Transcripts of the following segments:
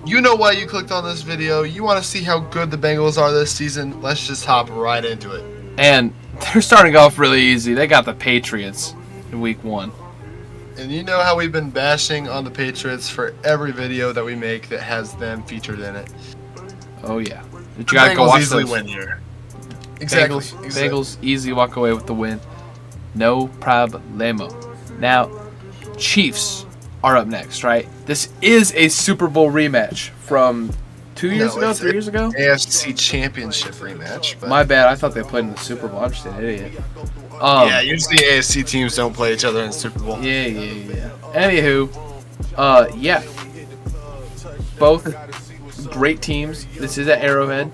You know why you clicked on this video. You want to see how good the Bengals are this season. Let's just hop right into it. And they're starting off really easy. They got the Patriots in week 1. And you know how we've been bashing on the Patriots for every video that we make that has them featured in it. Oh, yeah. But The you got to go Bengals watch easily those. win here. Exactly. Bengals easily walk away with the win. No problemo. Now, Chiefs are up next, right? This is a Super Bowl rematch from 2 years ago, 3 years ago? AFC Championship rematch. But My bad. I thought they played in the Super Bowl. I'm just an idiot. yeah, usually AFC teams don't play each other in the Super Bowl. Yeah. Anywho, yeah. Both great teams. This is at Arrowhead.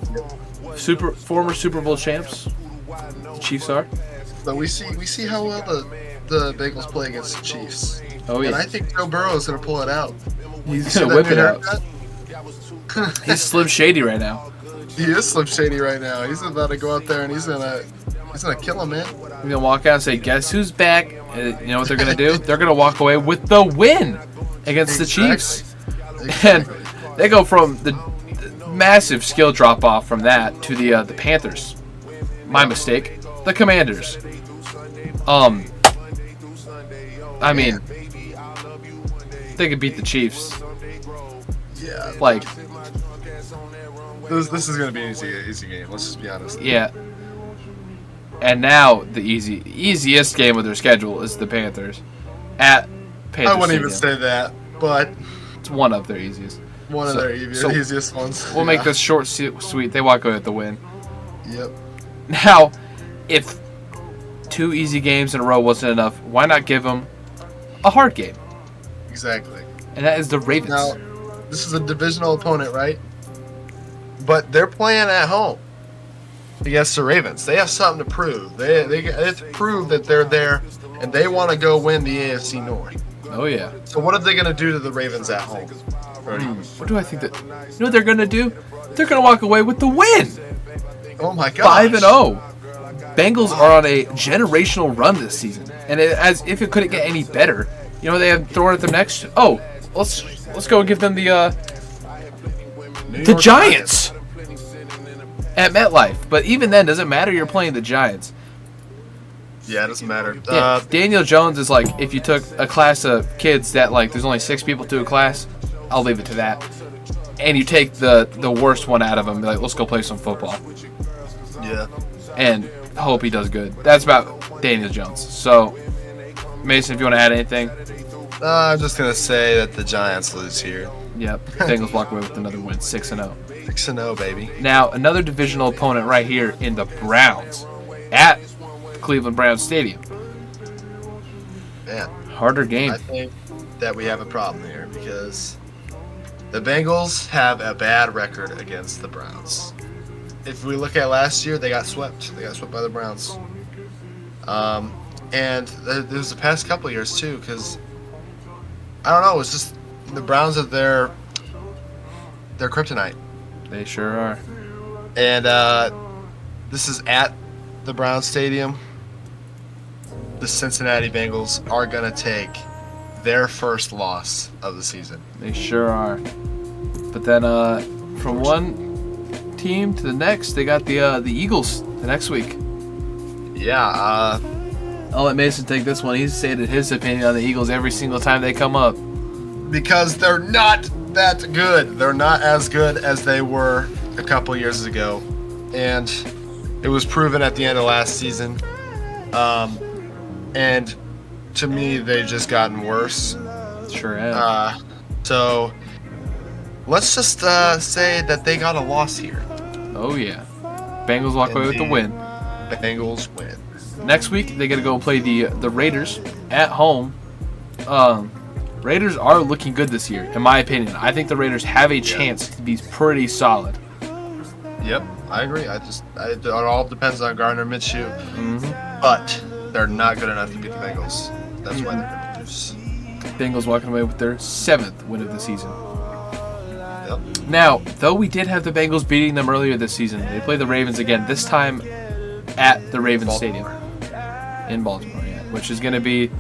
Former Super Bowl champs. The Chiefs are. But we see how well the Bengals play against the Chiefs. Oh, yeah. And I think Joe Burrow is going to pull it out. He's going to whip it out. He's Slim Shady right now. He is Slim Shady right now. He's about to go out there and he's gonna kill him, man. He's gonna walk out and say, "Guess who's back?" And you know what they're gonna do? They're gonna walk away with the win against the Chiefs. And they go from the massive skill drop off from that to the Panthers. My mistake. The Commanders. I mean, they could beat the Chiefs. Yeah. Like, this is gonna be an easy game. Let's just be honest. yeah. And now the easiest game of their schedule is the Panthers at Panthers I wouldn't Stadium. even say that, but It's one of their easiest. one of their easiest ones. We'll make this short, sweet. They walk away with the win. Yep. Now, if 2 easy games in a row wasn't enough, why not give them a hard game? Exactly. And that is the Ravens. Now, this is a divisional opponent, right? But they're playing at home against the Ravens. They have something to prove. They have to prove that they're there, and they want to go win the AFC North. Oh, yeah. So what are they going to do to the Ravens at home? What do I think that... You know what they're going to do? They're going to walk away with the win. Oh, my gosh. 5-0. Bengals are on a generational run this season. And as if it couldn't get any better, you know, they have thrown at them next. Oh, let's go and give them the Giants at MetLife. But even then, doesn't matter. You're playing the Giants. Yeah, it doesn't matter. Yeah, Daniel Jones is like, if you took a class of kids that, like, there's only 6 people to a class, I'll leave it to that. And you take the worst one out of them, like, let's go play some football. Yeah. And hope he does good. That's about Daniel Jones. So, Mason, if you want to add anything. I'm just going to say that the Giants lose here. Yep, Bengals walk away with another win, 6-0. 6-0, baby. Now, another divisional opponent right here in the Browns at Cleveland Browns Stadium. Man, Harder game. I think that we have a problem here because the Bengals have a bad record against the Browns. If we look at last year, they got swept. They got swept by the Browns. And there was the past couple of years too, because I don't know. It's just the Browns are their kryptonite. They sure are. And this is at the Browns Stadium. The Cincinnati Bengals are gonna take their first loss of the season. They sure are. But then from one team to the next, they got the Eagles the next week. Yeah. I'll let Mason take this one. He's stated his opinion on the Eagles every single time they come up. Because they're not that good. They're not as good as they were a couple years ago. And it was proven at the end of last season. And to me, they've just gotten worse. Sure have. So let's just say that they got a loss here. Oh, yeah. Bengals walk away with the win. Bengals win. Next week, they got to go play the Raiders at home. Raiders are looking good this year, in my opinion. I think the Raiders have a chance to be pretty solid. Yep, I agree. It all depends on Gardner Minshew. Mm-hmm. But they're not good enough to beat the Bengals. That's why they're going to lose. Bengals walking away with their 7th win of the season. Yep. Now, though we did have the Bengals beating them earlier this season, they play the Ravens again, this time at the Ravens Stadium. In Baltimore, yeah. Which is going to be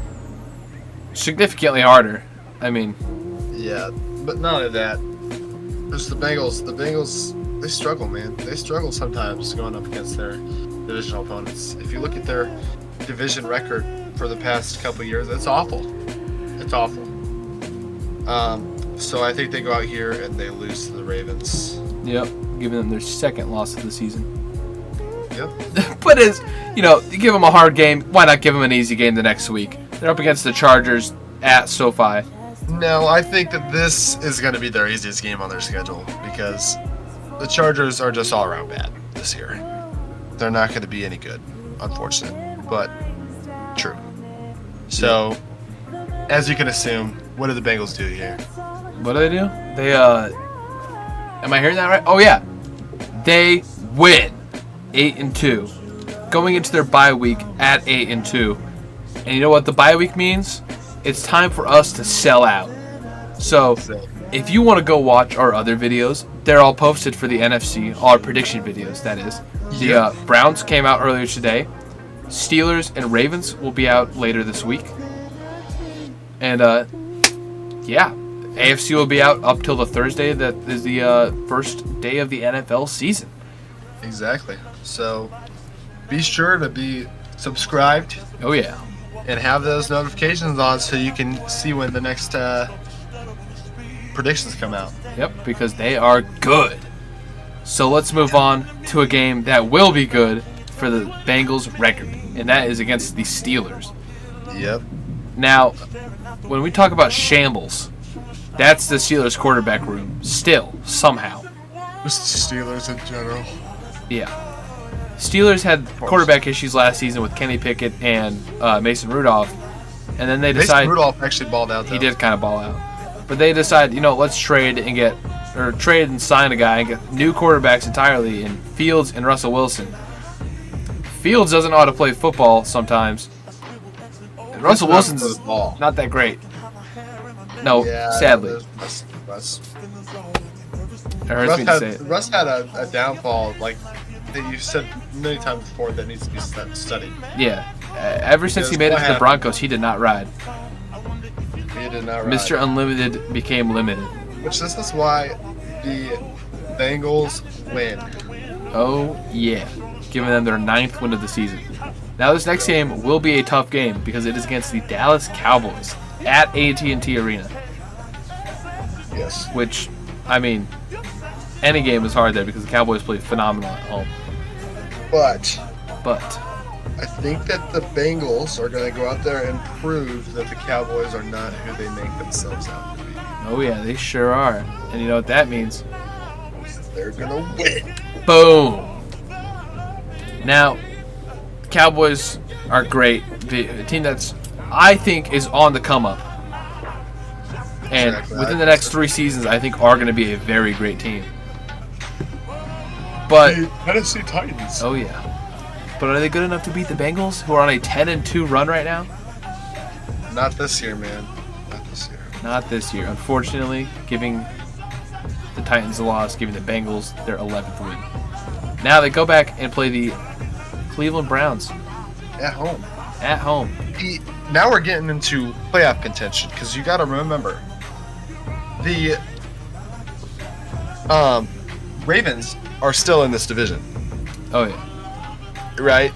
significantly harder. I mean... Yeah, but not only that, Just the Bengals. The Bengals, they struggle, man. They struggle sometimes going up against their divisional opponents. If you look at their division record for the past couple of years, it's awful. It's awful. So I think they go out here and they lose to the Ravens. Yep, giving them their second loss of the season. Yep. But you give them a hard game. Why not give them an easy game the next week? They're up against the Chargers at SoFi. No, I think that this is going to be their easiest game on their schedule because the Chargers are just all around bad this year. They're not going to be any good, unfortunate, but true. So, as you can assume, what do the Bengals do here? What do? They am I hearing that right? Oh yeah, they win 8-2, going into their bye week at 8-2. And you know what the bye week means? It's time for us to sell out. So, if you want to go watch our other videos, they're all posted for the NFC, all our prediction videos, that is. The Browns came out earlier today. Steelers and Ravens will be out later this week. And, AFC will be out up till the Thursday that is the first day of the NFL season. Exactly. So, be sure to be subscribed. Oh, yeah. And have those notifications on so you can see when the next predictions come out. Yep, because they are good. So let's move on to a game that will be good for the Bengals record, and that is against the Steelers. Yep. Now, when we talk about shambles, that's the Steelers quarterback room, still, somehow. Just the Steelers in general. Yeah. Steelers had quarterback issues last season with Kenny Pickett and Mason Rudolph, and then they decided Mason Rudolph actually balled out. Though. He did kind of ball out, but they decided, let's trade and sign a guy and get new quarterbacks entirely in Fields and Russell Wilson. Fields doesn't know how to play football sometimes. And Russell Wilson's not that great. No, sadly. It hurts me to say it. Russ had a downfall like that you said many times before that needs to be studied. Yeah. Ever since he made it to the Broncos, he did not ride. He did not ride. Mr. Unlimited became limited. Which this is why the Bengals win. Oh, yeah. Giving them their 9th win of the season. Now, this next game will be a tough game because it is against the Dallas Cowboys at AT&T Arena. Yes. Which, any game is hard there because the Cowboys play phenomenal at home. But I think that the Bengals are going to go out there and prove that the Cowboys are not who they make themselves out to be. Oh, yeah, they sure are. And you know what that means? They're going to win. Boom. Now, Cowboys are great. The team that's, I think, is on the come up. And within the next 3 seasons, I think are going to be a very great team. But the Tennessee Titans. Oh, yeah. But are they good enough to beat the Bengals, who are on a 10-2 run right now? Not this year, man. Not this year. Unfortunately, giving the Titans a loss, giving the Bengals their 11th win. Now they go back and play the Cleveland Browns. At home. At home. Now we're getting into playoff contention because you got to remember the Ravens are still in this division. Oh yeah. Right?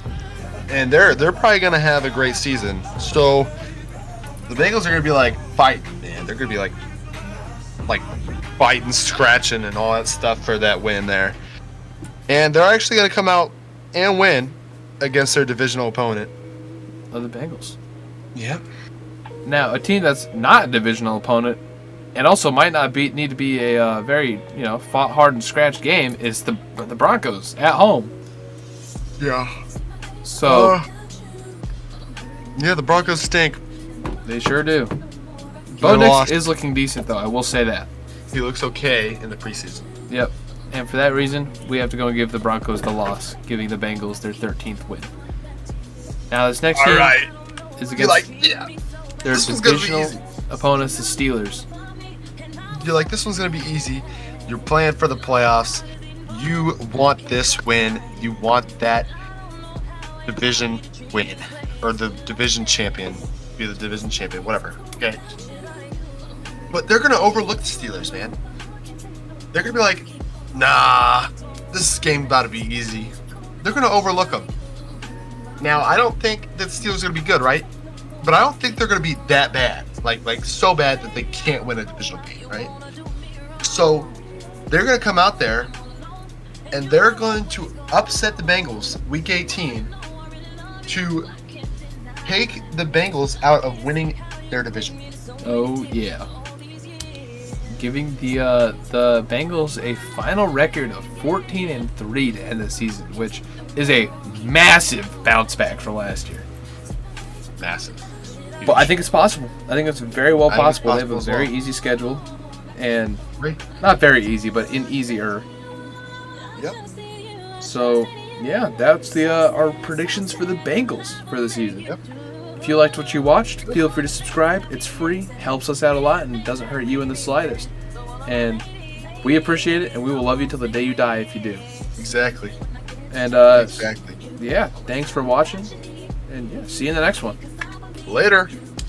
And they're probably going to have a great season. So the Bengals are going to be like fighting, man. They're going to be like fighting, scratching, and all that stuff for that win there. And they're actually going to come out and win against their divisional opponent. Of the Bengals. Yep. Now, a team that's not a divisional opponent and also might not need to be a very, fought hard and scratched game is the Broncos at home. Yeah. So. The Broncos stink. They sure do. Bo Nix is looking decent, though. I will say that. He looks okay in the preseason. Yep. And for that reason, we have to go and give the Broncos the loss, giving the Bengals their 13th win. Now, this next game is against their divisional opponents, the Steelers. You're like, this one's going to be easy. You're playing for the playoffs. You want this win. You want that division win. Or the division champion. Be the division champion. Whatever. Okay? But they're going to overlook the Steelers, man. they're gonna be like, nah, this game about to be easy. They're gonna overlook them. Now, I don't think that the Steelers are gonna be good, right? But I don't think they're gonna be that bad, like so bad that they can't win a divisional game, right? So they're gonna come out there and they're going to upset the Bengals week 18 to take the Bengals out of winning their division. Oh yeah. Giving the Bengals a final record of 14-3 to end the season, which is a massive bounce back from last year. Massive. Huge. But I think it's possible. I think it's very well possible. They have a as very well. easy schedule, and Right. not very easy, but easier. Yep. So yeah, that's our predictions for the Bengals for the season. Yep. If you liked what you watched, feel free to subscribe. It's free, helps us out a lot, and doesn't hurt you in the slightest. And we appreciate it, and we will love you till the day you die if you do. Exactly. And Exactly. yeah, thanks for watching, and yeah, see you in the next one. Later.